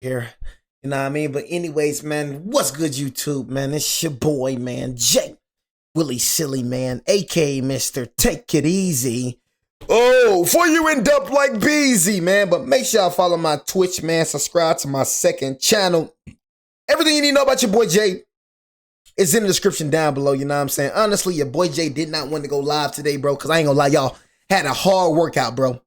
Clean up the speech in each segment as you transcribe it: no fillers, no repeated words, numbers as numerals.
here. You know what I mean? But anyways, man, what's good, YouTube, man? It's your boy, man, Jay Willie Silly, man, aka Mr. Take It Easy. Oh, before you end up like Beezy, man. But make sure y'all follow my Twitch, man. Subscribe to my second channel. Everything you need to know about your boy Jay is in the description down below. You know what I'm saying? Honestly, your boy Jay did not want to go live today, bro, because I ain't gonna lie, y'all had a hard workout, bro.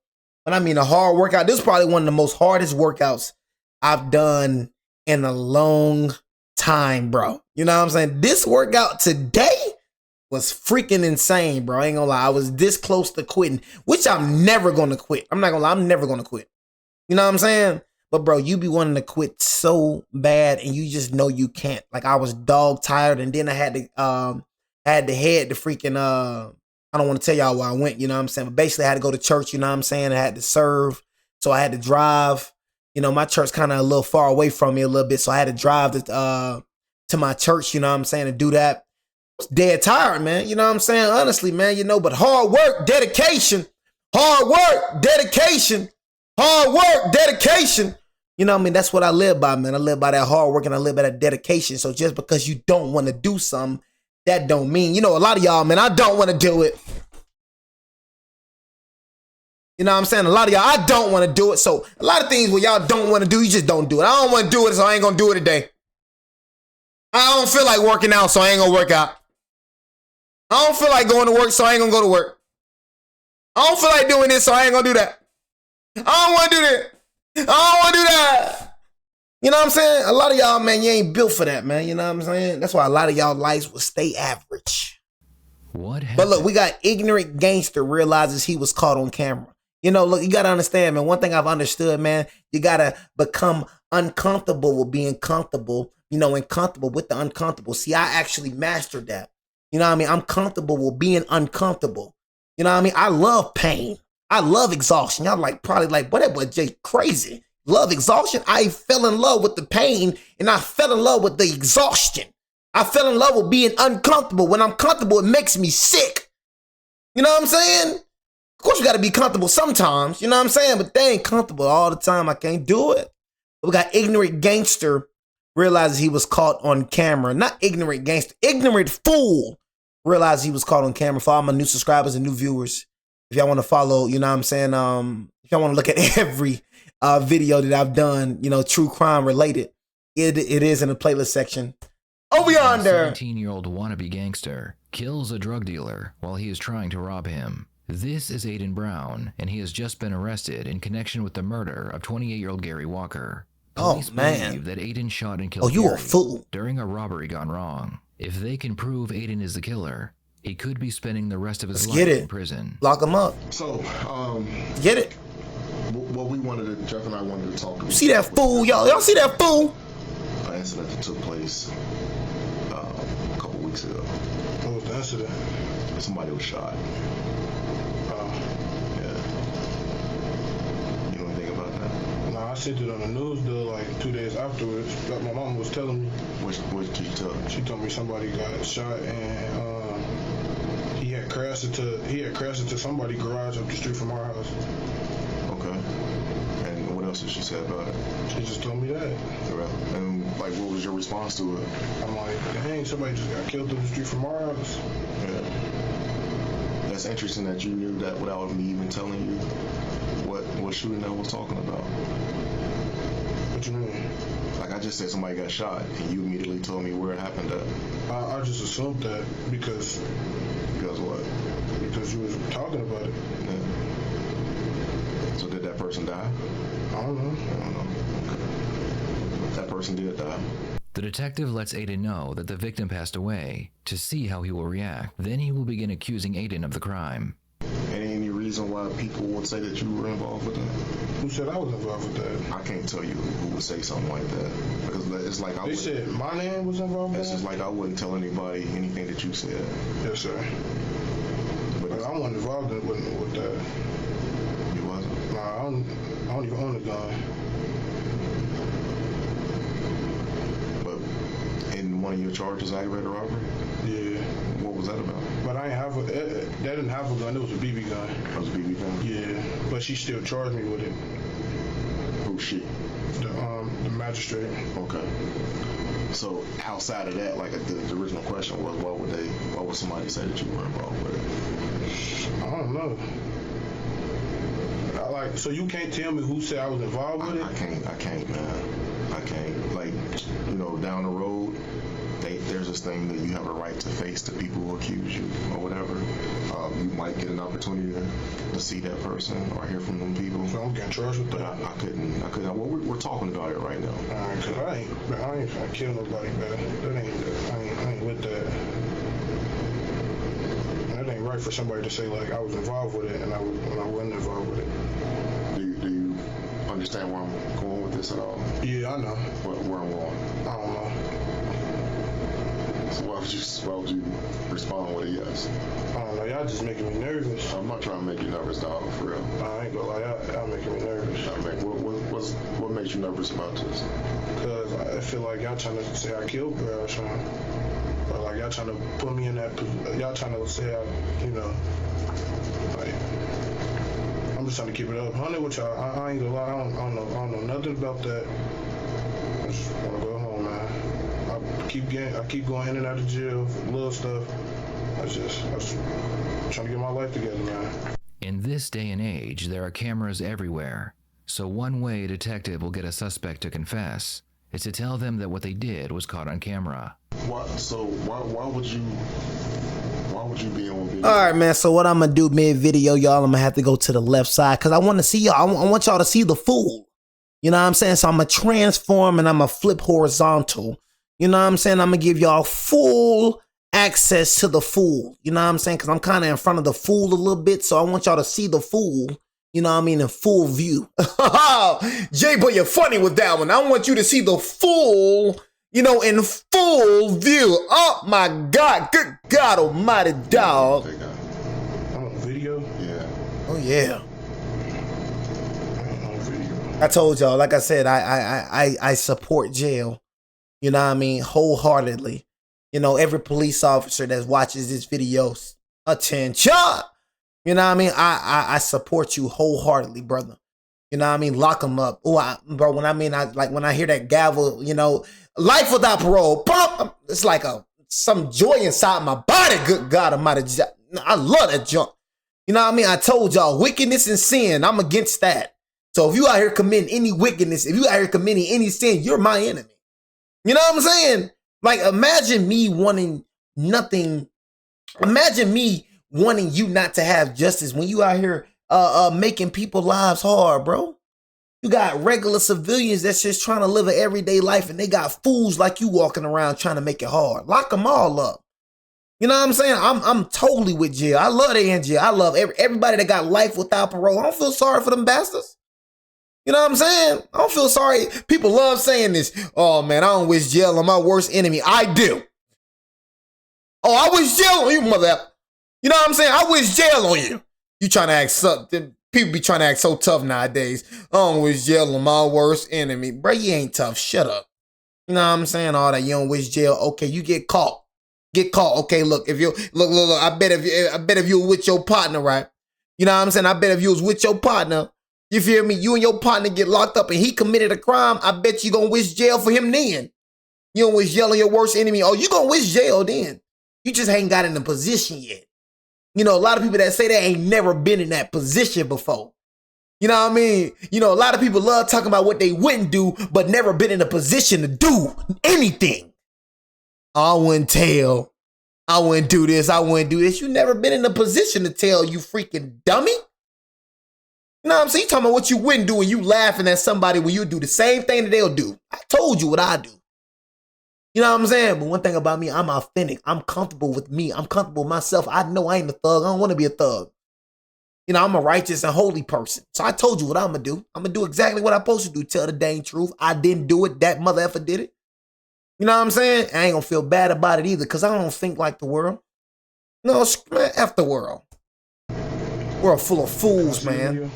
When I mean a hard workout, this is probably one of the most hardest workouts I've done in a long time, bro. You know what I'm saying? This workout today was freaking insane, bro. I ain't gonna lie. I was this close to quitting, which I'm never gonna quit. I'm not gonna lie. I'm never gonna quit. You know what I'm saying? But bro, you be wanting to quit so bad and you just know you can't. Like I was dog tired, and then I had to head to freaking I don't want to tell y'all where I went, you know what I'm saying? But basically I had to go to church, you know what I'm saying? I had to serve. So I had to drive. You know, my church kind of a little far away from me a little bit. So I had to drive to my church, you know what I'm saying, to do that. I was dead tired, man. You know what I'm saying? Honestly, man, you know, but hard work, dedication, hard work, dedication, hard work, dedication. You know what I mean? That's what I live by, man. I live by that hard work and I live by that dedication. So just because you don't want to do something, that don't mean, you know, a lot of y'all, man, I don't want to do it. You know what I'm saying? A lot of y'all, I don't want to do it. So a lot of things where y'all don't want to do, you just don't do it. I don't want to do it, so I ain't going to do it today. I don't feel like working out, so I ain't going to work out. I don't feel like going to work, so I ain't going to go to work. I don't feel like doing this, so I ain't going to do that. I don't want to do that. I don't want to do that. You know what I'm saying? A lot of y'all, man, you ain't built for that, man. You know what I'm saying? That's why a lot of y'all lives will stay average. What happened? But look, we got ignorant gangster realizes he was caught on camera. You know, look, you got to understand, man. One thing I've understood, man, you got to become uncomfortable with being comfortable, you know, and comfortable with the uncomfortable. See, I actually mastered that. You know what I mean? I'm comfortable with being uncomfortable. You know what I mean? I love pain. I love exhaustion. Y'all like probably like, what that boy Jay crazy. Love exhaustion. I fell in love with the pain and I fell in love with the exhaustion. I fell in love with being uncomfortable. When I'm comfortable, it makes me sick. You know what I'm saying? Of course, you got to be comfortable sometimes. You know what I'm saying? But they ain't comfortable all the time. I can't do it. But we got ignorant gangster realizes he was caught on camera. Not ignorant gangster. Ignorant fool realized he was caught on camera. For all my new subscribers and new viewers, if y'all want to follow, you know what I'm saying? If y'all want to look at every video that I've done, you know, true crime related, it is in the playlist section over yonder. A 17-year-old wannabe gangster kills a drug dealer while he is trying to rob him. This is Aiden Brown, and he has just been arrested in connection with the murder of 28-year-old Gary Walker. Police believe that Aiden shot and killed you Gary a fool. during a robbery gone wrong. If they can prove Aiden is the killer, he could be spending the rest of his life in prison. Lock him up. So, get it. What we wanted to, Jeff and I wanted to talk about. See that fool, y'all? Y'all see that fool? An incident that took place a couple weeks ago. What was the incident? Somebody was shot. Yeah. You know anything about that? Nah, I seen it on the news though, like 2 days afterwards. Like my mom was telling me. What did you tell her? She told me somebody got shot and he had crashed into somebody's garage up the street from our house. Okay. And what else did she say about it? She just told me that. And like, what was your response to it? I'm like, dang, somebody just got killed up the street from our house. Yeah. That's interesting that you knew that without me even telling you what shooting I was talking about. What you mean? Like I just said somebody got shot and you immediately told me where it happened at. I just assumed that because what? Because you was talking about it. Yeah. So did that person die? I don't know. I don't know. Okay. That person did die. The detective lets Aiden know that the victim passed away to see how he will react. Then he will begin accusing Aiden of the crime. Any reason why people would say that you were involved with that? Who said I was involved with that? I can't tell you who would say something like that. Because it's like They said my name was involved with that? It's just like I wouldn't tell anybody anything that you said. Yes, sir. But I wasn't involved with that. You wasn't? Nah, I don't even own a gun. But in one of your charges, aggravated robbery? Yeah. What was that about? But I ain't have a, that didn't have a gun, it was a BB gun. That was a BB gun? Yeah, but she still charged me with it. Who she? the magistrate. Okay. So outside of that, like the original question was, why would somebody say that you were involved with it? I don't know. So you can't tell me who said I was involved with it? I can't, man. I can't. Like, down the road, there's this thing that you have a right to face the people who accuse you or whatever. You might get an opportunity to see that person or hear from them people. So I'm getting charged with But that. I couldn't. Well, we're talking about it right now. Cause I ain't trying to kill nobody, man. I ain't with that. That ain't right for somebody to say like I was involved with it when I wasn't involved with it. Do you understand where I'm going with this at all? Yeah, I know. Where I'm going? I don't know. So why would you respond with a yes? I don't know. Y'all just making me nervous. I'm not trying to make you nervous, dog, for real. I ain't gonna lie. Y'all making me nervous. What makes you nervous about this? Cause I feel like y'all trying to say I killed her or something. Or like y'all trying to put me in that. Y'all trying to say like. I'm just trying to keep it up. 100 with y'all. I ain't gonna lie. I don't know nothing about that. I just wanna go home, man. I keep going in and out of jail for little stuff. I just trying to get my life together, man. In this day and age, there are cameras everywhere. So one way a detective will get a suspect to confess is to tell them that what they did was caught on camera. Why would you be on video? All right, man. So what I'm gonna do mid video, y'all, I'm gonna have to go to the left side because I want to see y'all. I want y'all to see the fool. You know what I'm saying? So I'm gonna transform and I'm gonna flip horizontal. You know what I'm saying? I'm gonna give y'all full access to the fool. You know what I'm saying? Because I'm kind of in front of the fool a little bit, so I want y'all to see the fool. You know what I mean? In full view. Jay, but you're funny with that one. I want you to see the fool, in full view. Oh my God. Good God almighty, dog. I'm on video? Yeah. Oh yeah. I'm on video. I told y'all, like I said, I support jail. You know what I mean? Wholeheartedly. Every police officer that watches this video, attention. You know what I mean? I support you wholeheartedly, brother. You know what I mean? Lock them up. Bro, when I hear that gavel, life without parole, pump, it's like some joy inside my body. Good God almighty. I love that junk. You know what I mean? I told y'all, wickedness and sin, I'm against that. So if you out here committing any wickedness, if you out here committing any sin, you're my enemy. You know what I'm saying? Like, imagine me wanting nothing. Imagine me wanting you not to have justice when you out here making people's lives hard, bro. You got regular civilians that's just trying to live an everyday life, and they got fools like you walking around trying to make it hard. Lock them all up. You know what I'm saying? I'm totally with jail. I love they in jail. I love everybody that got life without parole. I don't feel sorry for them bastards. You know what I'm saying? I don't feel sorry. People love saying this. Oh, man, I don't wish jail on my worst enemy. I do. Oh, I wish jail on you, mother. You know what I'm saying? I wish jail on you. You trying to act something. People be trying to act so tough nowadays. I don't wish jail on my worst enemy. Bro, you ain't tough. Shut up. You know what I'm saying? All that. You don't wish jail. Okay, you get caught. Get caught. Okay, look. If you look. I bet if you were with your partner, right? You know what I'm saying? I bet if you was with your partner, you feel me? You and your partner get locked up and he committed a crime. I bet you gonna wish jail for him then. You don't wish jail on your worst enemy. Oh, you gonna wish jail then. You just ain't got in the position yet. A lot of people that say they ain't never been in that position before. You know what I mean? A lot of people love talking about what they wouldn't do, but never been in a position to do anything. I wouldn't tell. I wouldn't do this. I wouldn't do this. You never been in a position to tell, you freaking dummy. You know what I'm saying? You talking about what you wouldn't do and you laughing at somebody when you do the same thing that they'll do. I told you what I do. You know what I'm saying? But one thing about me, I'm authentic. I'm comfortable with me. I'm comfortable with myself. I know I ain't a thug. I don't want to be a thug. I'm a righteous and holy person. So I told you what I'm going to do. I'm going to do exactly what I'm supposed to do. Tell the dang truth. I didn't do it. That mother effer did it. You know what I'm saying? I ain't going to feel bad about it either because I don't think like the world. No, man, F the world. World full of fools, man.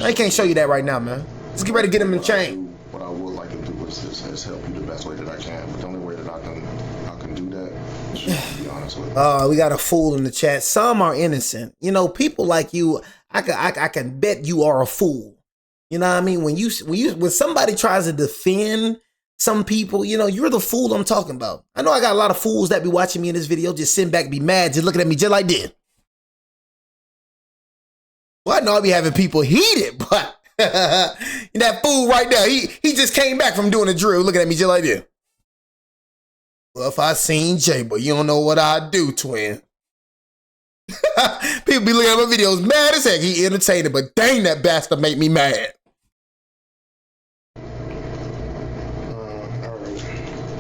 I can't show you that right now, man. Let's get ready to get him in chain. What I would like to do is help you the best way that I can. But the only way that I can do that is to be honest with you. We got a fool in the chat. Some are innocent. People like you, I can bet you are a fool. You know what I mean? When somebody tries to defend some people, you know, you're the fool I'm talking about. I know I got a lot of fools that be watching me in this video, just sitting back, be mad, just looking at me just like this. Well, I know I be having people heated, but that fool right there, he just came back from doing a drill, looking at me just like this. Well, if I seen Jay, but you don't know what I do, twin. People be looking at my videos mad as heck. He entertaining, but dang, that bastard make me mad.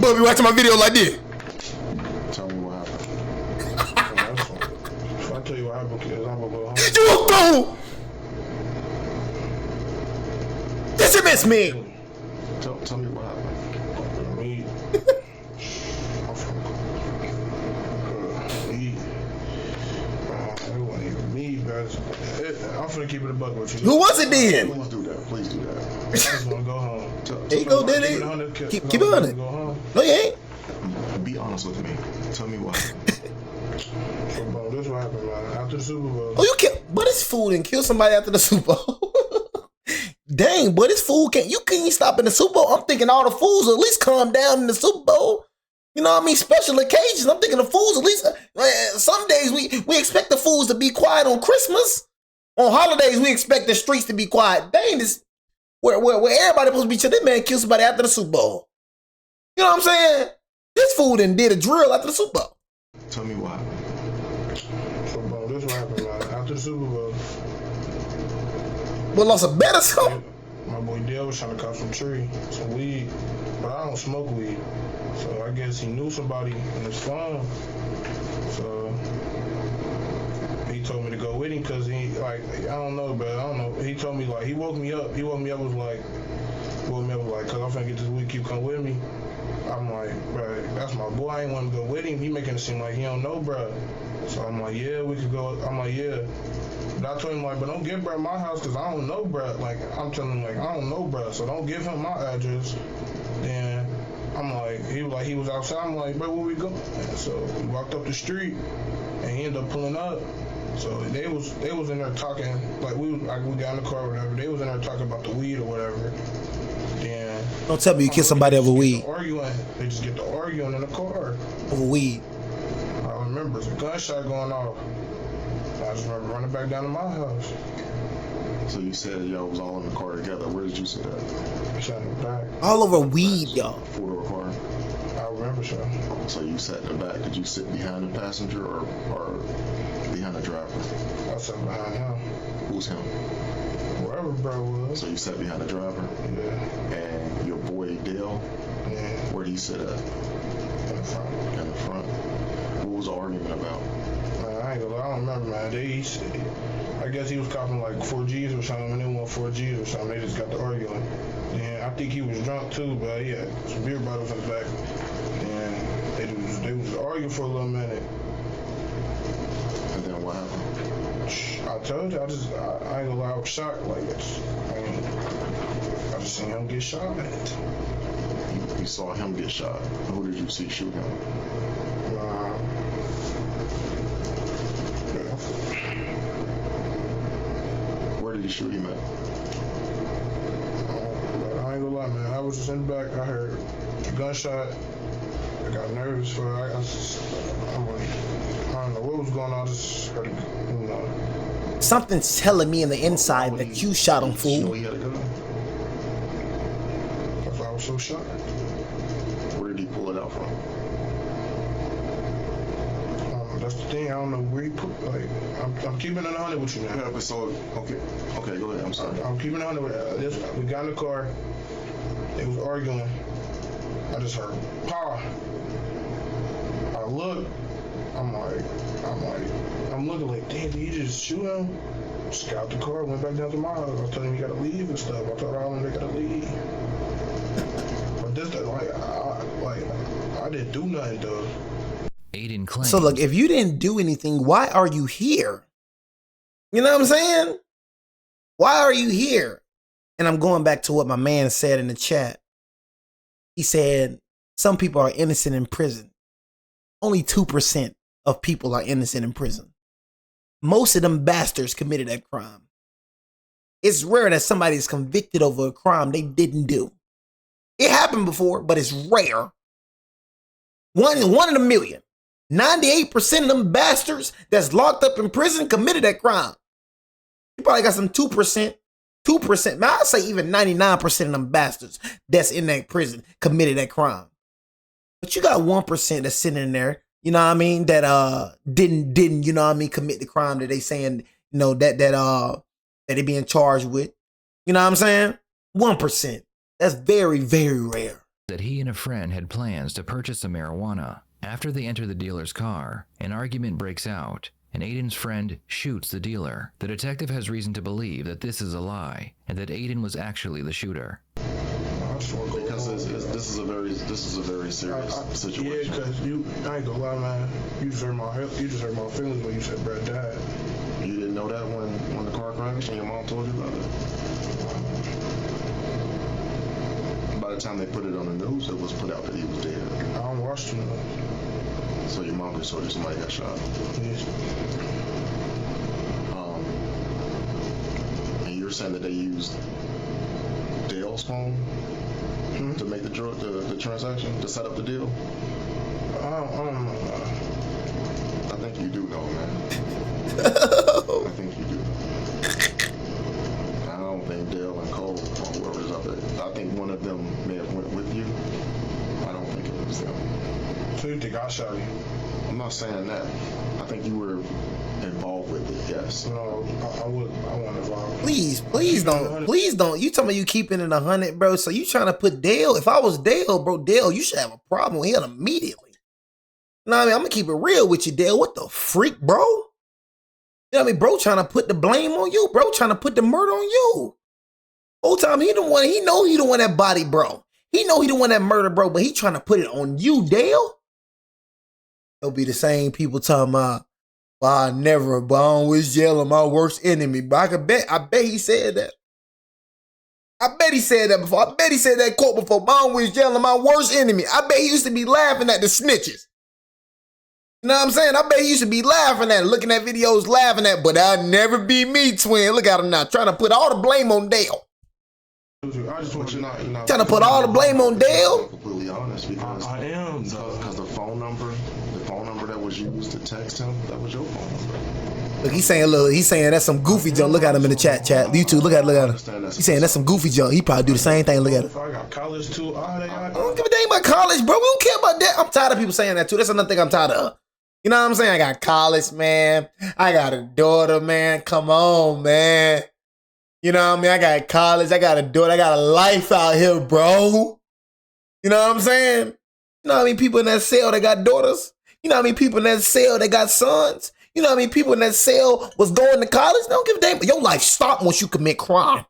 But be watching my video like this. Tell me what happened. If I tell you what happened, kids, I'm gonna go home. You a fool! Dismiss me! Tell me what happened. Me. It wasn't even me, bro. I'm finna keep it a buck with you. Who was it then? Please do that. Please do that. I just wanna go home. There you go, Diddy. Keep it on it. No, you ain't. Be honest with me. Tell me what happened. So, bro, this what happened, man. After the Super Bowl. Oh, you can't. But this fool and kill somebody after the Super Bowl. Dang, but this fool can't. You can't stop in the Super Bowl. I'm thinking all the fools will at least calm down in the Super Bowl. You know what I mean? Special occasions. I'm thinking the fools at least. Some days we expect the fools to be quiet on Christmas. On holidays we expect the streets to be quiet. Dang, this where everybody supposed to be chill. This man killed somebody after the Super Bowl. You know what I'm saying? This fool done did a drill after the Super Bowl. Tell me what happened. So, bro, this what happened, man. After the Super Bowl. What, lost a bet or something? My boy Dale was trying to cut some tree, some weed, but I don't smoke weed. So I guess he knew somebody in his phone. So he told me to go with him because he, like, I don't know, but I don't know. He told me, like, he woke me up. Was like, cause I'm finna get this weed, you come with me. I'm like, bro, that's my boy. I ain't want to go with him. He making it seem like he don't know, bro. So I'm like, yeah, we could go. I'm like, yeah. But I told him, like, but don't give bro my house because I don't know, bro. Like, I'm telling him, like, I don't know, bro. So don't give him my address. Then I'm like, he was outside. I'm like, bro, where we going? So we walked up the street and he ended up pulling up. So they was in there talking, like we got in the car or whatever. They was in there talking about the weed or whatever. Then Don't tell me you kill somebody over weed. They just get to arguing in the car. Over weed. I remember there's a gunshot going off. I just remember running back down to my house. So you said y'all was all in the car together. Where did you sit at? I sat in the back. All over weed, y'all. Four-door car. I remember, so. So you sat in the back. Did you sit behind the passenger or behind the driver? I sat behind him. Who's him? Wherever bro was. So you sat behind the driver? Yeah. And your boy Dale? Yeah. Where'd he sit at? In the front. In the front. What was the argument about? Man, I ain't gonna lie, I don't remember, man. I guess he was copping like 4Gs or something, and they want 4Gs or something. They just got to arguing. And I think he was drunk too, but he had some beer bottles in the back. And they was arguing for a little minute. And then what happened? I told you, I ain't gonna lie, I was shocked. Like, I just seen him get shot at. You saw him get shot. Who did you see shoot him? Where did he shoot him at? I ain't gonna lie, man. I was just in the back. I heard a gunshot. I got nervous for it. I don't know what was going on. I just heard, Something's telling me in the inside that you shot him, You know fool. he had a gun. that's why I was so shocked. Where did he pull it out from? That's the thing. I don't know where he put. Like, I'm keeping it 100 with you now. Yeah, but so okay, go ahead. I'm sorry. I'm keeping it 100 with you. We got in the car. They was arguing. I just heard pa. I look. I'm looking like, damn, did he just shoot him? Just got out the car, went back down to my house. I told him he gotta leave and stuff. I told all of them they gotta leave. But this, I didn't do nothing though. Aiden claims. So look, if you didn't do anything, why are you here? You know what I'm saying? Why are you here? And I'm going back to what my man said in the chat. He said, some people are innocent in prison. Only 2% of people are innocent in prison. Most of them bastards committed that crime. It's rare that somebody is convicted over a crime they didn't do. It happened before, but it's rare. One in a million. 98% of them bastards that's locked up in prison committed that crime. You probably got some 2%. 2%. Man, I'd say even 99% of them bastards that's in that prison committed that crime. But you got 1% that's sitting in there, you know what I mean, that didn't, you know what I mean, commit the crime that they saying, you know, that they being charged with. You know what I'm saying? 1%. That's very, very rare. That he and a friend had plans to purchase some marijuana. After they enter the dealer's car, an argument breaks out, and Aiden's friend shoots the dealer. The detective has reason to believe that this is a lie, and that Aiden was actually the shooter. Because this is a very serious situation. Yeah, because I ain't gonna lie, man. You just hurt my feelings when you said Brad died. You didn't know that when the car crashed and your mom told you about it? By the time they put it on the news, it was put out that he was dead. I don't watch too much. So your mom just told you somebody got shot. Yes. And you're saying that they used Dale's phone to make the transaction, to set up the deal? I don't know. I think you do know, man. I think you do. I don't think Dale and Cole or whoever's up there. I think one of them may have went with you. I don't think it was them. So you think I shot you? I'm not saying that. I think you were involved with it, yes. No, I wasn't involved. Please don't. You talking about you keeping it 100, bro? So you trying to put Dale? If I was Dale, bro, Dale, you should have a problem with him immediately. You know what I mean? I'm gonna keep it real with you, Dale. What the freak, bro? You know what I mean? Bro trying to put the blame on you, bro, trying to put the murder on you. Whole time he know he the one that body, bro. He know he the one that murder, bro, but he trying to put it on you, Dale. It'll be the same people talking about, well, I never, but I always yell at my worst enemy. But I bet he said that. I bet he said that before. I bet he said that quote before. I always yell at my worst enemy. I bet he used to be laughing at the snitches. You know what I'm saying? I bet he used to be laughing at it, looking at videos, laughing at, but I'll never be me, twin. Look at him now, trying to put all the blame on Dale. I just want you not Trying to put all the blame on Dale? I'm completely honest, because I am. Because the phone number that was used to text him, that was your phone number. Look, he's saying that's some goofy junk. Look at him in the chat. YouTube, look at him. He's saying that's some goofy junk. He probably do the same thing. Look at him. If I got college too, I don't give a damn about college, bro. We don't care about that. I'm tired of people saying that too. That's another thing I'm tired of. You know what I'm saying? I got college, man. I got a daughter, man. Come on, man. You know what I mean? I got college. I got a daughter. I got a life out here, bro. You know what I'm saying? You know what I mean? People in that cell that got daughters. You know what I mean? People in that cell that got sons. You know what I mean? People in that cell was going to college. They don't give a damn. Your life stop once you commit crime.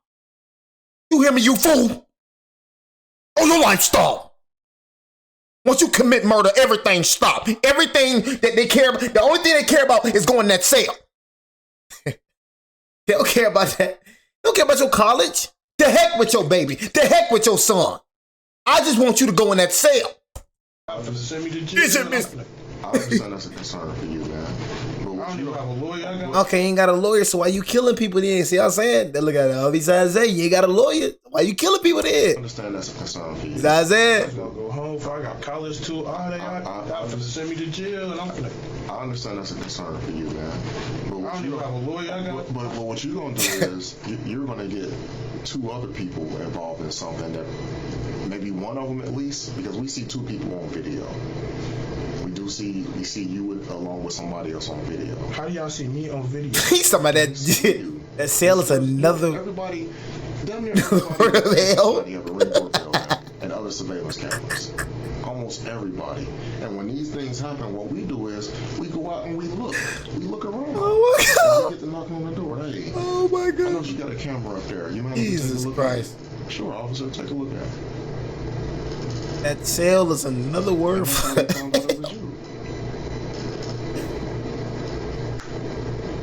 You hear me, you fool? Oh, your life stop. Once you commit murder, everything stop. Everything that they care about, the only thing they care about is going in that cell. They don't care about that. They don't care about your college. The heck with your baby. The heck with your son. I just want you to go in that cell. Send me to jail. I understand that's a concern for you, man. I don't even have a lawyer. Okay, you ain't got a lawyer, so why you killing people then? See what I'm saying? They look at it. Besides that, you ain't got a lawyer. Why you killing people I then? understand that's a concern for you. Besides that. I'm gonna go home if I got college too. Send me to jail and I'm gonna. I understand that's a concern for you, man. But I don't even have a lawyer. But what you're gonna do is you're gonna get two other people involved in something, that maybe one of them at least, because we see two people on video. We see you along with somebody else on video. How do y'all see me on video? He's talking about that. That cell is another. Everybody, damn near everybody hell. have a ring doorbell now and other surveillance cameras. Almost everybody. And when these things happen, what we do is we go out and we look. We look around. Oh my God. We get to knocking on the door. Hey, Oh my I know God. you got a camera up there. You mind Jesus if we take a look Christ. at it? Sure, officer, take a look at it. That cell is another word for.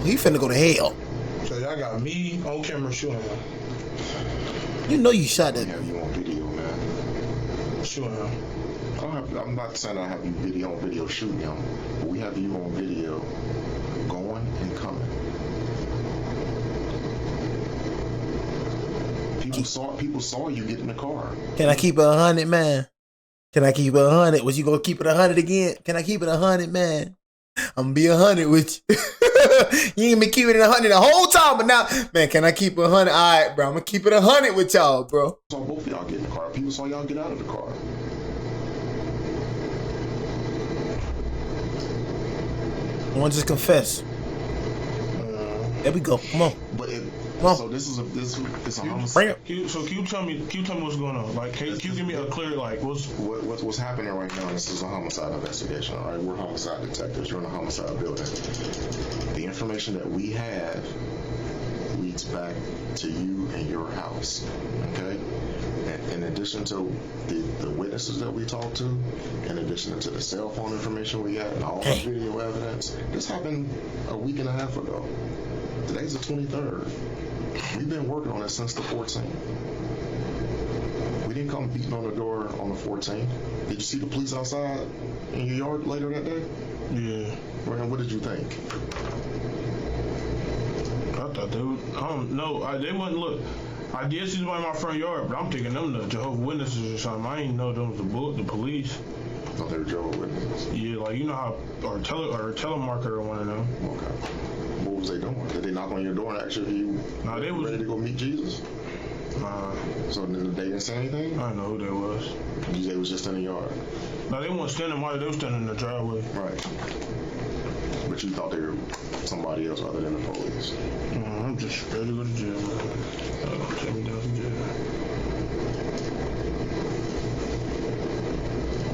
He finna go to hell. So y'all got me on camera shooting him. You know you shot that. I have you on video, man. Shooting him. I'm not saying I have you on video shooting him, but we have you on video going and coming. People saw you get in the car. Can I keep it 100, man? Can I keep it 100? Was you gonna keep it 100 again? Can I keep it 100, man? I'm gonna be 100 with you. You ain't been keeping it 100 the whole time, but now, man, can I keep it 100? All right, bro. I'm gonna keep it 100 with y'all, bro. Saw both of y'all get in the car. People saw y'all get out of the car. I want to just confess. There we go. Come on. But Come on. so this is a Bring homicide. it. Can you tell me what's going on? Like, can you give me a clear, like, What's happening right now? This is a homicide investigation. All right, we're homicide detectives. You're in a homicide building. The information that we have leads back to you and your house. Okay. And in addition to the witnesses that we talked to, in addition to the cell phone information we got and all the video evidence, this happened a week and a half ago. Today's the 23rd. We've been working on it since the 14th. We didn't come beating on the door on the 14th. Did you see the police outside in your yard later that day? yeah. Ryan, what did you think? I thought they would. I don't know. They wouldn't look. I did see somebody in my front yard, but I'm thinking them the Jehovah's Witnesses or something. I didn't know them was the police. I thought they were Jehovah's Witnesses. Yeah, like, you know how or telemarketer or one of them. Okay. What was they doing? Did they knock on your door and ask you if you Nah, they was. ready to go meet Jesus? Nah, So they didn't say anything? I didn't know who they was. You say it was just in the yard. No, they weren't standing while they were standing in the driveway. Right. But you thought they were somebody else other than the police. I'm just ready to go to jail, man. Take me down to jail.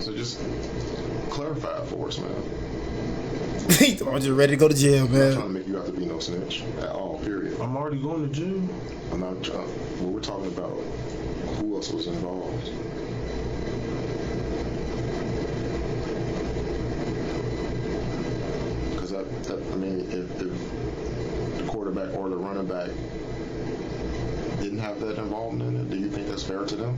So just clarify it for us, man. I'm just ready to go to jail, I'm not trying to man. make you have to be no snitch at all, period. I'm already going to jail. I'm not trying. Well, we're talking about who else was involved. Because I mean, if the quarterback or the running back didn't have that involvement in it, do you think that's fair to them?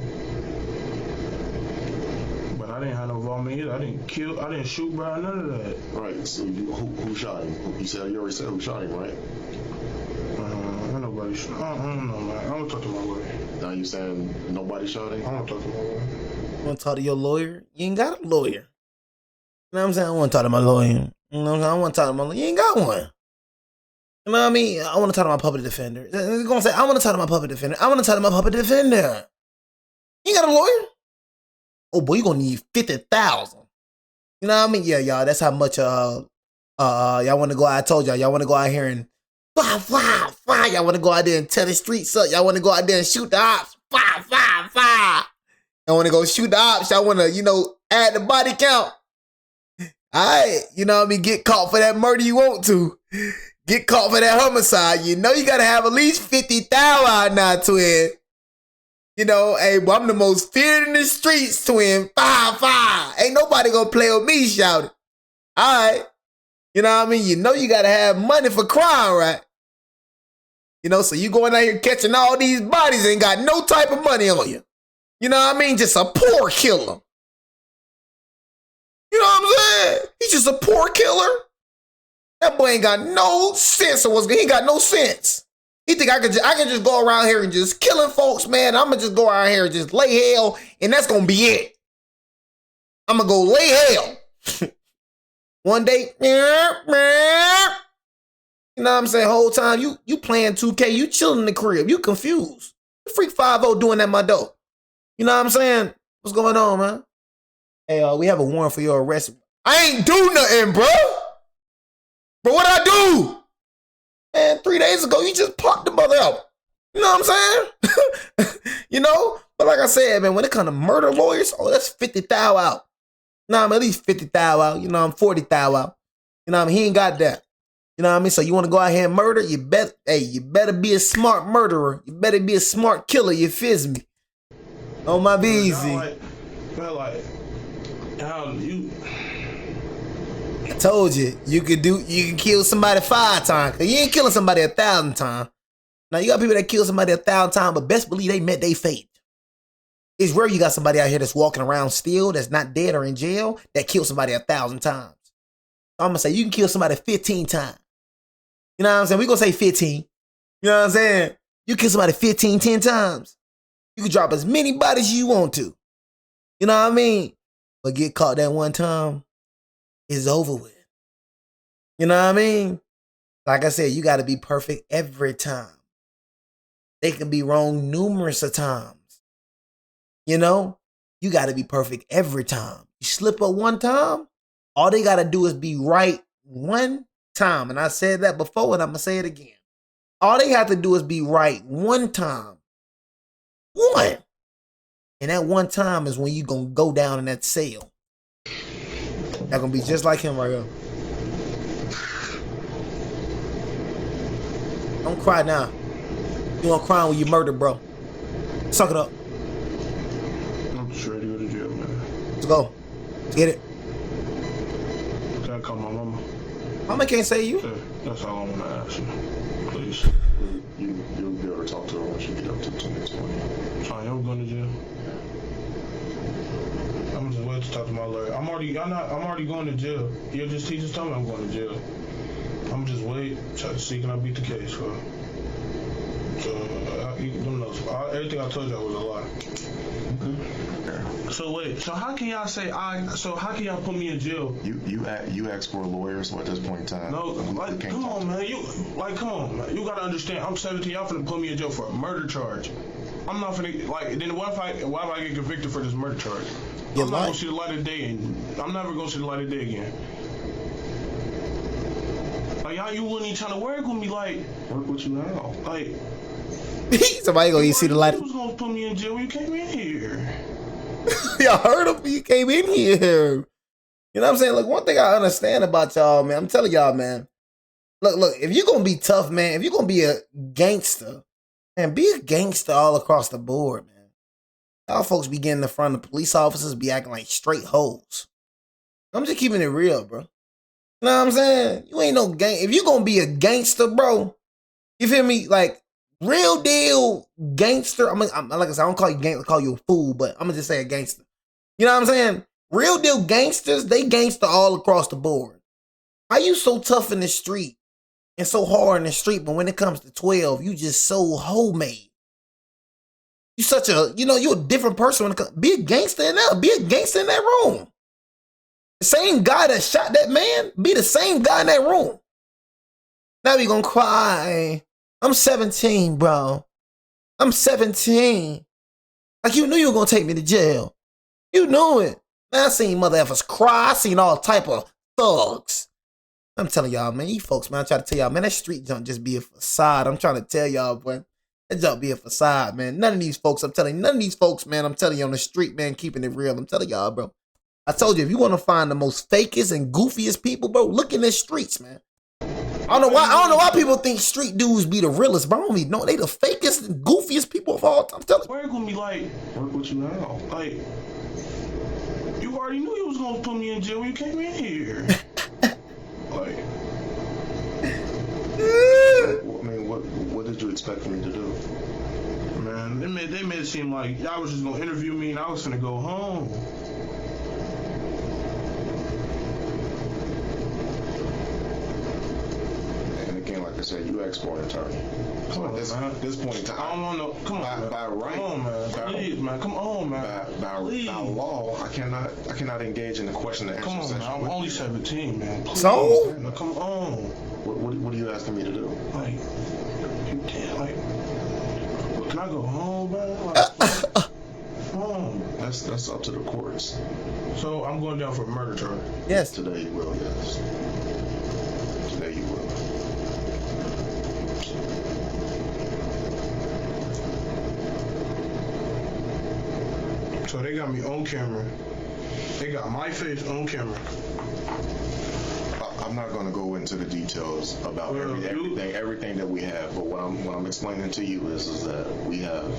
But I didn't have no involvement either. I didn't shoot, bro, none of that. Right. So who shot him? You already said who shot him, right? Nobody shot. I don't know, man. I'm gonna talk to my lawyer. Now you saying nobody shot him? I'm gonna talk to my lawyer. You want to talk to your lawyer? You ain't got a lawyer. You know what I'm saying? I want to talk to my lawyer. You know what I'm saying? I want to talk to my lawyer. You ain't got one. You know what I mean? I want to talk to my public defender. They're going to say, I want to talk to my public defender. I want to talk to my public defender. You ain't got a lawyer? Oh, boy, you're going to need 50,000. You know what I mean? Yeah, y'all, that's how much, y'all want to go out. I told y'all want to go out here and fire. Y'all want to go out there and tear the streets up. Y'all want to go out there and shoot the ops. Fire. Y'all want to go shoot the ops. Y'all want to, add the body count. All right, you know what I mean? Get caught for that murder you want to. Get caught for that homicide. You got to have at least 50,000 out now, twin. Hey, boy, I'm the most feared in the streets, twin. Fire. Ain't nobody gonna play with me, shouting. All right. You know what I mean? You got to have money for crime, right? So you going out here catching all these bodies and got no type of money on you. You know what I mean? Just a poor killer. You know what I'm saying? He's just a poor killer. That boy ain't got no sense of what's good. He ain't got no sense. He think I can just go around here and just killing folks, man. I'm going to just go around here and just lay hell, and that's going to be it. I'm going to go lay hell. One day, you know what I'm saying? Whole time, you playing 2K, you chilling in the crib, you confused. Freak 5-0 doing at my door. You know what I'm saying? What's going on, man? Hey, we have a warrant for your arrest. I ain't do nothing, bro. Bro, what I do? Man, 3 days ago, you just popped the mother out. You know what I'm saying? But like I said, man, when it comes to murder lawyers, that's 50,000 out. I'm at least 50,000 out. I'm 40,000 out. He ain't got that. You know what I mean? So you want to go out here and murder? You better be a smart murderer. You better be a smart killer. You fizz me? On my BZ. I told you, you can kill somebody 5 times. Cause you ain't killing somebody 1,000 times. Now you got people that kill somebody 1,000 times, but best believe they met their fate. It's rare you got somebody out here that's walking around still, that's not dead or in jail, that killed somebody 1,000 times. So I'm gonna say you can kill somebody 15 times. You know what I'm saying? We gonna say 15. You know what I'm saying? You kill somebody 10 times. You can drop as many bodies as you want to. You know what I mean? But get caught that one time, it's over with. You know what I mean? Like I said, you got to be perfect every time. They can be wrong numerous of times. You know? You got to be perfect every time. You slip up one time, all they got to do is be right one time. And I said that before, and I'm going to say it again. All they have to do is be right one time. One. And that one time is when you going to go down in that cell. That's going to be just like him right here. Don't cry now. You gonna cry when you murder, bro. Suck it up. I'm just ready to go to jail, man. Let's go. Let's get it. Can I call my mama? Mama can't say you. Yeah, that's all I want to ask you. Please. You'll be able to talk to her once you get up to 2020. So I am going to jail. I'm just waiting to talk to my lawyer. I'm already going to jail. He just told me I'm going to jail. I'm just waiting, trying to see can I beat the case, bro. So everything I told y'all was a lie. Okay. So wait, so how can y'all say how can y'all put me in jail? You asked for a lawyer, so at this point in time, No, we like can't come talk. on, man. Come on, man. You gotta understand. I'm 17. Y'all finna put me in jail for a murder charge. I'm not finna then why if I get convicted for this murder charge? I'm not gonna see the light of day, and I'm never gonna see the light of day again. Like y'all, you wouldn't even trying to work with me, like Work with you now. like. Somebody gonna see the light. You was gonna put me in jail when you came in here. Y'all heard him? You came in here. You know what I'm saying? Look, one thing I understand about y'all, man. I'm telling y'all, man. Look. If you're gonna be tough, man. If you're gonna be a gangster, man, be a gangster all across the board, man. Y'all folks be getting in front of police officers, be acting like straight hoes. I'm just keeping it real, bro. You know what I'm saying? You ain't no gang. If you gonna be a gangster, bro, you feel me? Like real deal gangster. I'm like I said, I don't call you gangster, I call you a fool, but I'm gonna just say a gangster. You know what I'm saying? Real deal gangsters, they gangster all across the board. Why you so tough in the street and so hard in the street, but when it comes to 12, you just so homemade. You such a, you're a different person when it comes. Be a gangster in there. Be a gangster in that room. The same guy that shot that man, be the same guy in that room. Now we gonna cry. I'm 17, bro. I'm 17. Like you knew you were gonna take me to jail. You knew it. Man, I seen mother effers cry. I seen all type of thugs. I'm telling y'all, man, you folks, man, I try to tell y'all, man, that street junk just be a facade. I'm trying to tell y'all, boy. That junk be a facade, man. None of these folks, man, I'm telling you on the street, man, keeping it real. I'm telling y'all, bro. I told you, if you want to find the most fakest and goofiest people, bro, look in the streets, man. I don't know why people think street dudes be the realest, bro. I don't even know. They the fakest and goofiest people of all time. I'm telling you. Work with me, like, Work with you now. like, you already knew you was gonna put me in jail when you came in here. Like, I mean, what did you expect me to do? man, they made it seem like y'all was just gonna interview me and I was gonna go home. And again, like I said, you asked for an attorney. Come on, This point in time, I don't want no. Come on, man. by right, Come on, man. Please, man. Come on, man. by law, I cannot engage in the question and answer Come on, man. session I'm with only you. 17, man. Please. So? Man, come on. What are you asking me to do? Like, you can't, like, can I go home, man? Like, come on. That's up to the courts. So I'm going down for a murder charge. Yes. Today you will, yes. Today you will. So they got me on camera. They got my face on camera. I'm not going to go into the details about everything that we have, but what I'm explaining to you is that we have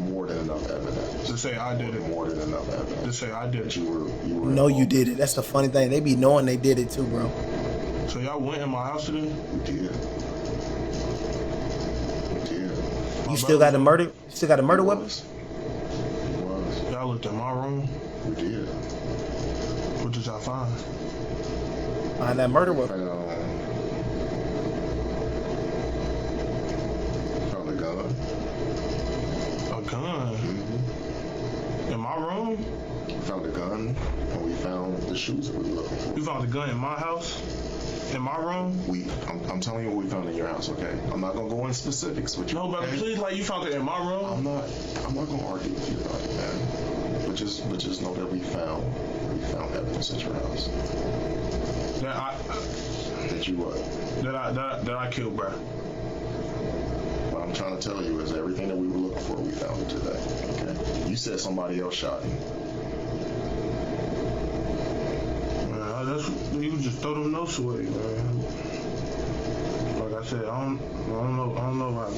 more than enough evidence. To say I did it. More than enough evidence. To say I did That it. you were. No, you did it. That's the funny thing. They be knowing they did it too, bro. So y'all went in my house today? You did. You did. You still got the murder? You still got the murder weapons? You was. Y'all looked in my room. You did. What did y'all find? Find that murder weapon. Found a gun. In my room? We found a gun, and we found the shoes that we were looking for. You found a gun in my house? In my room? I'm telling you what we found in your house, okay? I'm not gonna go into specifics with you. No, but okay? please, like, you found it in my room? I'm not gonna argue with you about it, man. But just know that we found evidence at your house. That you what? That I killed, bro. What I'm trying to tell you is everything that we were looking for, we found it today. Okay? You said somebody else shot him. Man, you can just throw them notes away, man. Like I said, I don't know how.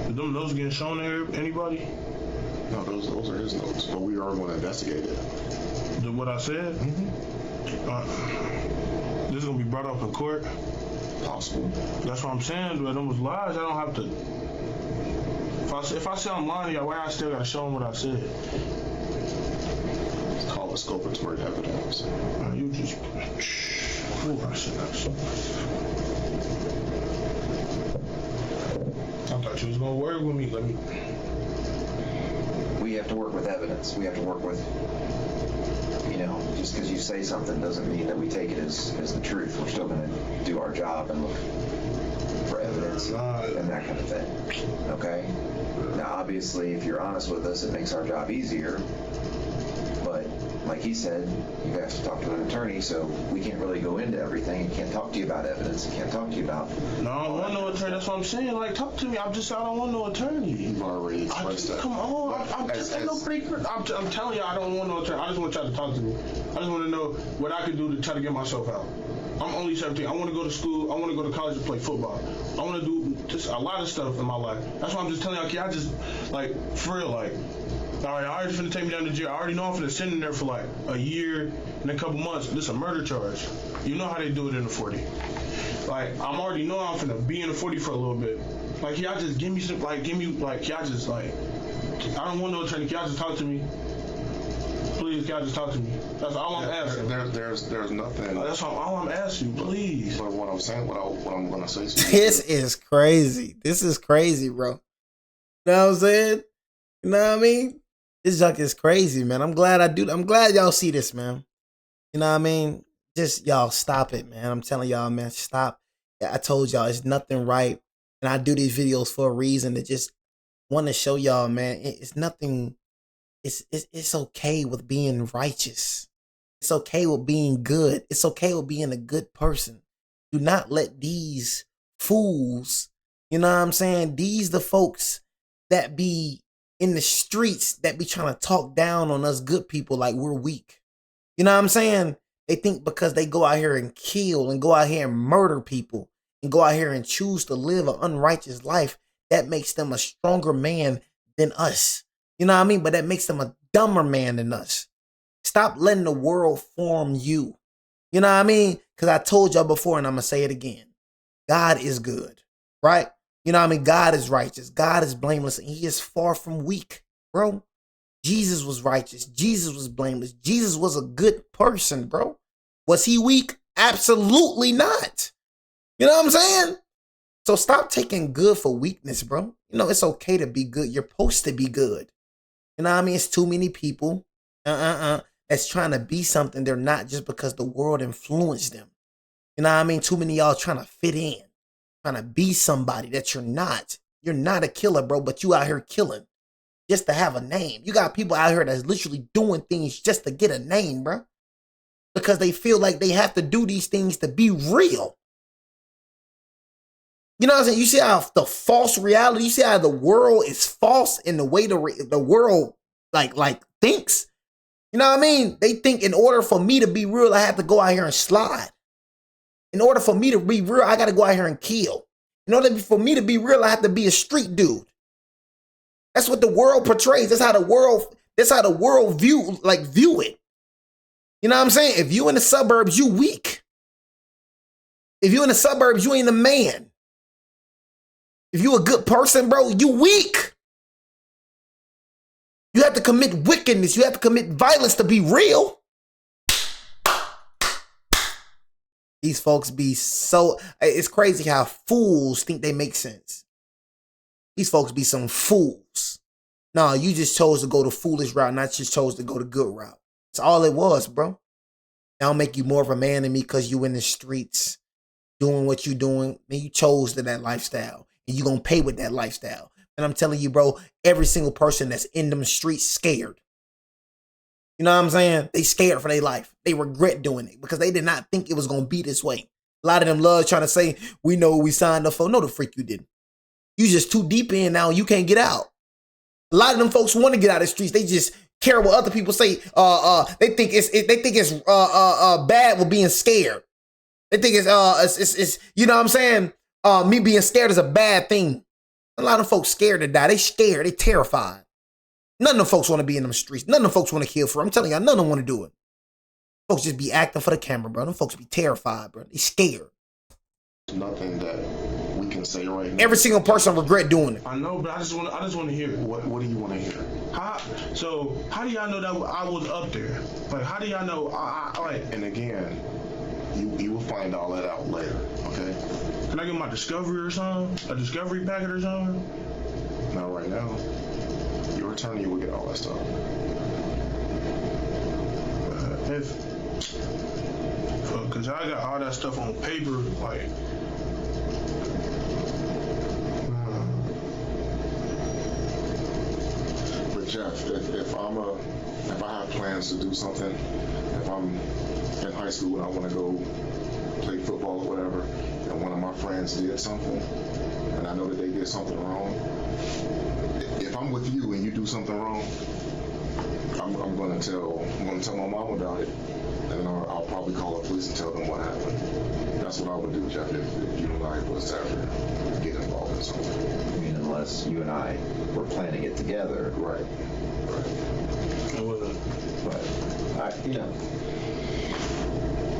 Is them notes getting shown to anybody? No, those are his notes, but we are going to investigate it. What I said? Mm-hmm. This is gonna be brought up in court. Possible. That's what I'm saying. But them was lies. I don't have to. If I say I'm lying, why I still gotta show them what I said? It's called exculpatory evidence. You just. Ooh, I said that so much. I thought you was gonna work with me. We have to work with evidence. We have to work with, just because you say something doesn't mean that we take it as the truth. We're still going to do our job and look for evidence and that kind of thing. Okay? Now, obviously, if you're honest with us, it makes our job easier. But like he said, you have to talk to an attorney, so we can't really go into everything. He can't talk to you about evidence. He can't talk to you about. No, I don't want no attorney. That's what I'm saying. Like, talk to me. I don't want no attorney. You've already expressed that. Come on. I'm telling you, I don't want no attorney. I just want y'all to talk to me. I just want to know what I can do to try to get myself out. I'm only 17. I want to go to school. I want to go to college and play football. I want to do just a lot of stuff in my life. That's why I'm just telling y'all, I just, like, for real, like, all right, I already finna take me down to jail. I already know I'm finna sit in there for like a year and a couple months. This is a murder charge. You know how they do it in the 40. Like, I'm already know I'm finna be in the 40 for a little bit. Like, y'all just give me some, like, y'all just, like, I don't want no attorney. Y'all just talk to me. Please, y'all just talk to me. That's all I'm asking. There's nothing. That's all I'm asking you, please. But what I'm saying, what I'm gonna say to you. This is crazy. This is crazy, bro. You know what I'm saying? You know what I mean? This junk is crazy, man. I'm glad y'all see this, man. You know what I mean? Just y'all stop it, man. I'm telling y'all, man, stop. I told y'all it's nothing right. And I do these videos for a reason to just want to show y'all, man, it's nothing. It's okay with being righteous. It's okay with being good. It's okay with being a good person. Do not let these fools, you know what I'm saying? These the folks that be in the streets that be trying to talk down on us good people like we're weak. You know what I'm saying? They think because they go out here and kill and go out here and murder people and go out here and choose to live an unrighteous life, that makes them a stronger man than us. You know what I mean? But that makes them a dumber man than us. Stop letting the world form you. You know what I mean? Because I told y'all before and I'm going to say it again. God is good, right? You know what I mean? God is righteous. God is blameless. And he is far from weak, bro. Jesus was righteous. Jesus was blameless. Jesus was a good person, bro. Was he weak? Absolutely not. You know what I'm saying? So stop taking good for weakness, bro. You know, it's okay to be good. You're supposed to be good. You know what I mean? It's too many people that's trying to be something they're not just because the world influenced them. You know what I mean? Too many of y'all trying to fit in. Trying to be somebody that you're not. You're not a killer, bro, but you out here killing just to have a name. You got people out here that's literally doing things just to get a name, bro, because they feel like they have to do these things to be real. You know what I'm saying? You see how the false reality, you see how the world is false in the way the world like thinks. You know what I mean? They think in order for me to be real, I have to go out here and slide. In order for me to be real, I got to go out here and kill. In order for me to be real, I have to be a street dude. That's what the world portrays. That's how the world view it. You know what I'm saying? If you in the suburbs, you weak. If you in the suburbs, you ain't a man. If you a good person, bro, you weak. You have to commit wickedness. You have to commit violence to be real. These folks be so, it's crazy how fools think they make sense. these folks be some fools. No, you just chose to go the foolish route, not just chose to go the good route. That's all it was, bro. That'll make you more of a man than me because you in the streets doing what you doing. Man, you chose that lifestyle. And you gonna pay with that lifestyle. And I'm telling you, bro, every single person that's in them streets scared. You know what I'm saying? They scared for their life. They regret doing it because they did not think it was gonna be this way. A lot of them love trying to say, we know what we signed up for. No, the freak you didn't. You just too deep in now and you can't get out. A lot of them folks want to get out of the streets. They just care what other people say. They think it's bad with being scared. They think it's you know what I'm saying? Me being scared is a bad thing. A lot of folks scared to die. They scared. They terrified. None of them folks want to be in them streets. None of them folks want to kill for. I'm telling y'all, none of them want to do it. Folks just be acting for the camera, bro. Them folks be terrified, bro. They scared. Nothing that we can say right now. Every single person regret doing it. I know, but I just want to hear it. What do you want to hear? How do y'all know that I was up there? Like, how do y'all know? And again, you will find all that out later. Okay. Can I get my discovery or something? A discovery packet or something? Not right now. Your attorney will get all that stuff. Cause I got all that stuff on paper, like. But Jeff, if I have plans to do something, if I'm in high school and I want to go play football or whatever, and one of my friends did something, and I know that they did something wrong, if I'm with you and you do something wrong, I'm gonna tell my mom about it, and I'll probably call the police and tell them what happened. That's what I would do, Jeff, if you and I was ever get involved in something. I mean, unless you and I were planning it together. Right. It wasn't. But I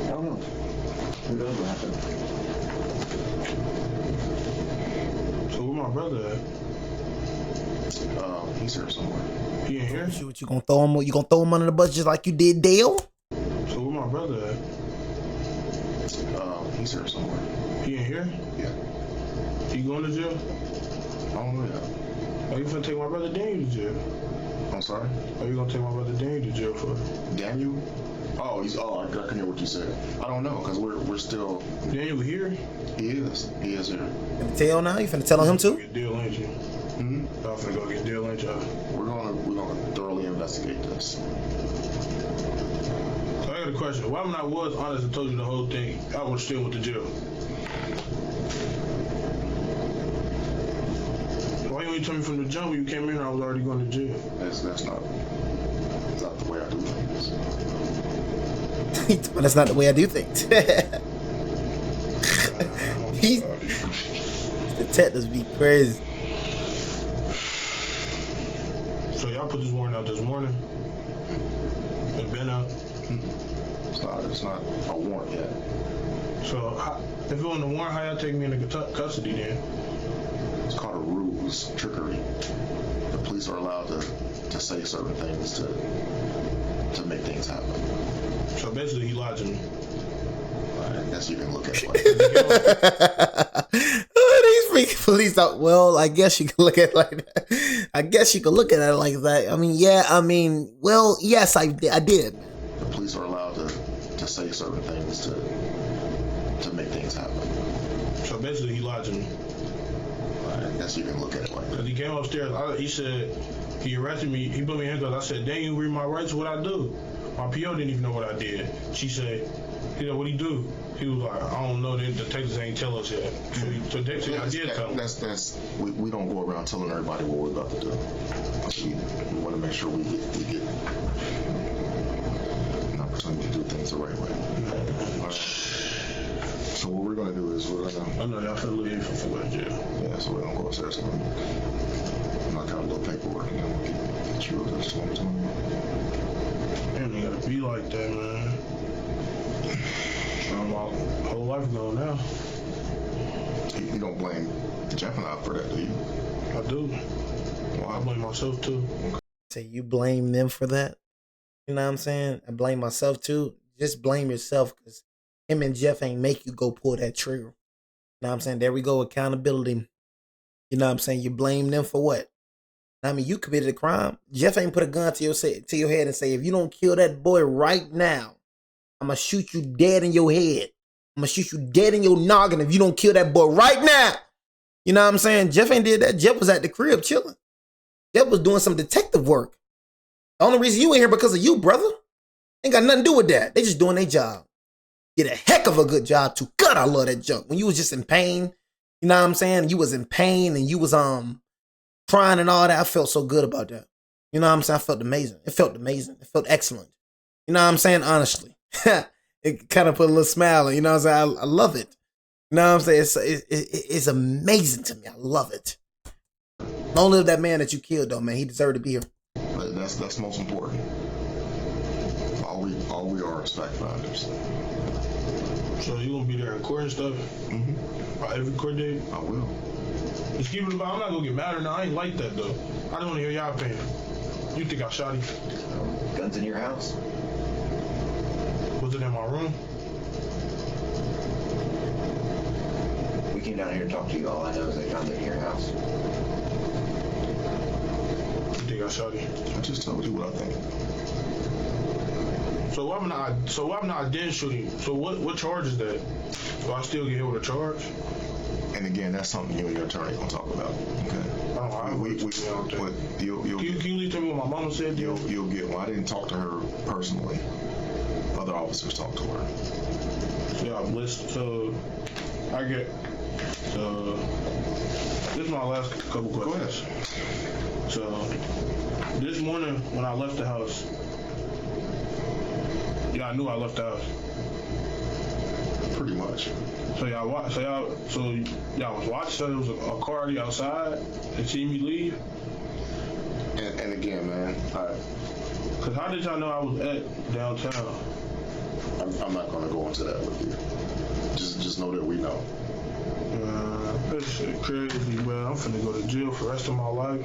don't know. Who knows what happened? So where my brother at? He's here somewhere. He in here? Shoot, you gonna throw him? You gonna throw him under the bus just like you did Dale? So where my brother at? He's here somewhere. He in here? Yeah. He going to jail? I don't know yet. Are you gonna take my brother Daniel to jail? I'm sorry? Are you gonna take my brother Daniel to jail for? Daniel? I can hear what you said. I don't know, because we're still. Daniel here? He is here. Finna tell now? You finna tell him too? Get deal, ain't you? Hmm? Y'all finna go get deal, ain't y'all? We're gonna thoroughly investigate this. So I got a question. Why when I was honest and told you the whole thing, I was still with the jail? Why you ain't tell me from the jump when you came in here I was already going to jail? That's not the way I do things. That's not the way I do things. These detectives be crazy. So y'all put this warrant out this morning? It's been out? It's not a warrant yet. So if it wasn't a warrant, how y'all take me into custody then? It's called a ruse, trickery. The police are allowed to say certain things to make things happen. So basically he lied to me. I guess you can look at it like that. Oh, these freaking police out. Well, I guess you can look at it like that. I guess you can look at it like that. I mean, yeah, well, yes, I did. The police are allowed to say certain things to make things happen. So basically he lied to me. I guess you can look at it like that. Because he came upstairs, he said, he arrested me, he put me in handcuffs. I said, dang, you read my rights, what I do? My PO didn't even know what I did. She said, what'd he do? He was like, I don't know, the detectives ain't tell us yet. So basically I did tell him. We don't go around telling everybody what we're about to do. We want to make sure we get an opportunity to do things the right way. All right. So what we're gonna do is I know y'all feel leave for jail. Yeah, so we're gonna go upstairs and knock out a little paperwork and then we'll get you over this one time. Man, it gotta be like that, man. My whole life gone now. You don't blame Jeff and I for that, do you? I do. Well, I blame myself too. Say you blame them for that? You know what I'm saying? I blame myself too. Just blame yourself because him and Jeff ain't make you go pull that trigger. You know what I'm saying? There we go, accountability. You know what I'm saying? You blame them for what? I mean, you committed a crime. Jeff ain't put a gun to your head and say, if you don't kill that boy right now, I'm going to shoot you dead in your head. I'm going to shoot you dead in your noggin if you don't kill that boy right now. You know what I'm saying? Jeff ain't did that. Jeff was at the crib chilling. Jeff was doing some detective work. The only reason you ain't here because of you, brother. Ain't got nothing to do with that. They just doing their job. Did a heck of a good job too. God, I love that junk. When you was just in pain, you know what I'm saying? You was in pain and you was crying and all that. I felt so good about that. You know what I'm saying? I felt amazing. It felt amazing. It felt excellent. You know what I'm saying? Honestly. It kind of put a little smile on, you know what I'm saying? I love it. You know what I'm saying? It's amazing to me. I love it. Don't live that man that you killed though, man. He deserved to be here. But that's most important. All we are is fact finders. So you gonna be there in court and stuff? Mm-hmm. Every court date? I will. Just keep it about. I'm not gonna get mad or not. I ain't like that though. I don't want to hear y'all opinion. You think I shot him? Guns in your house? Was it in my room? We came down here to talk to you. All I know is they found it in your house. You think I shot him? I just told you what I think. So why am I didn't shoot him? So what charge is that? Do I still get hit with a charge? And again, that's something you and your attorney gonna talk about. Okay. You'll Can you please tell me what my mama said? you'll get. Well, I didn't talk to her personally. Other officers talked to her. Yeah, listen. So I get. This is my last couple questions. Go ahead. So this morning when I left the house, I knew I left the house. Pretty much. So y'all was watching. So there was a car already outside and see me leave. And again, man, Cause how did y'all know I was at downtown? I'm not gonna go into that with you. Just know that we know. This shit crazy, man. I'm finna go to jail for the rest of my life.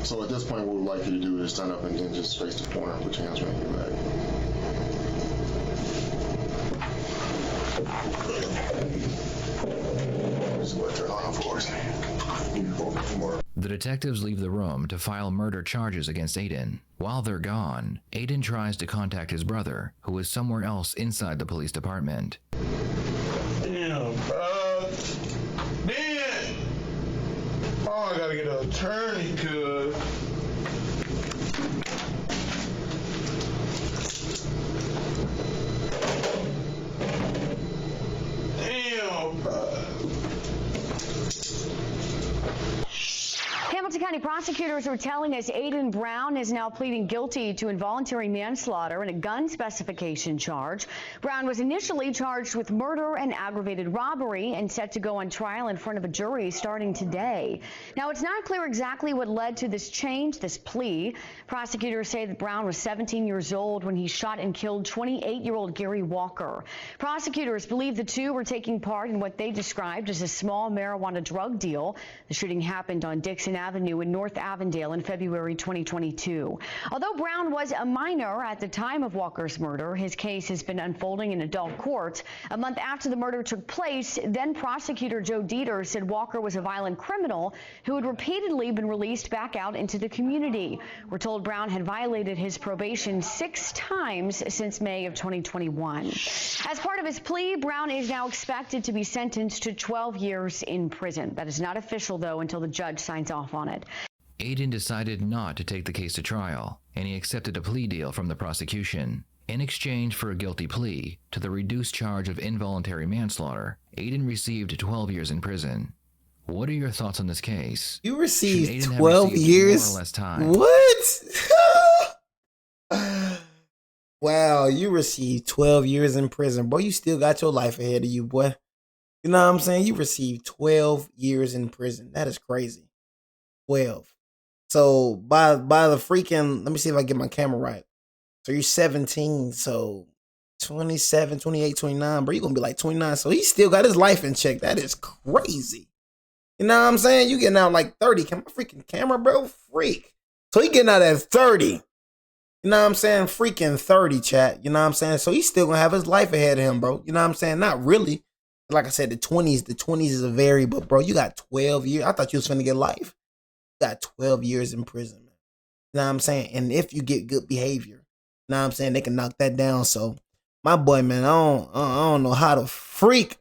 So at this point, what we'd like you to do is stand up and then just face the corner and put your hands behind your back. This is what you're on for. The detectives leave the room to file murder charges against Aiden. While they're gone, Aiden tries to contact his brother, who is somewhere else inside the police department. Damn, man. Oh, I gotta get an attorney, cuz. Damn, bro. Hamilton County prosecutors are telling us Aiden Brown is now pleading guilty to involuntary manslaughter and a gun specification charge. Brown was initially charged with murder and aggravated robbery and set to go on trial in front of a jury starting today. Now, it's not clear exactly what led to this change, this plea. Prosecutors say that Brown was 17 years old when he shot and killed 28-year-old Gary Walker. Prosecutors believe the two were taking part in what they described as a small marijuana drug deal. The shooting happened on Dixon Avenue in North Avondale in February 2022. Although Brown was a minor at the time of Walker's murder, his case has been unfolding in adult court. A month after the murder took place, then prosecutor Joe Dieter said Walker was a violent criminal who had repeatedly been released back out into the community. We're told Brown had violated his probation 6 times since May of 2021. As part of his plea, Brown is now expected to be sentenced to 12 years in prison. That is not official, though, until the judge signs off on it. Aiden decided not to take the case to trial, and he accepted a plea deal from the prosecution. In exchange for a guilty plea to the reduced charge of involuntary manslaughter, Aiden received 12 years in prison. What are your thoughts on this case? You received Should Aiden have 12 received years? more or less time? What? Wow, you received 12 years in prison. Boy, you still got your life ahead of you, boy. You know what I'm saying? You received 12 years in prison. That is crazy. 12. So by the freaking, let me see if I get my camera right. So you're 17, so 27, 28, 29, bro. You're going to be like 29. So he still got his life in check. That is crazy. You know what I'm saying? You getting out like 30. Can my freaking camera, bro? Freak. So he getting out at 30. You know what I'm saying? Freaking 30, chat. You know what I'm saying? So he's still going to have his life ahead of him, bro. You know what I'm saying? Not really. Like I said, the 20s is a vary, but bro, you got 12 years. I thought you was finna get life. You got 12 years in prison, man. You know what I'm saying? And if you get good behavior, you know what I'm saying, they can knock that down. So my boy, man, I don't know how to freak.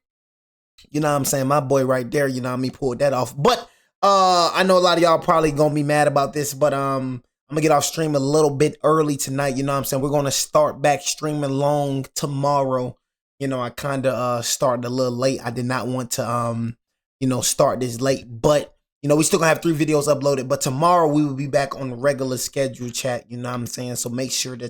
You know what I'm saying? My boy right there, you know what I mean, pulled that off. But I know a lot of y'all probably gonna be mad about this, but I'm gonna get off stream a little bit early tonight. You know what I'm saying? We're gonna start back streaming long tomorrow. You know, I kinda started a little late. I did not want to you know, start this late, but you know, we still gonna have 3 videos uploaded. But tomorrow we will be back on the regular schedule, chat. You know what I'm saying? So make sure that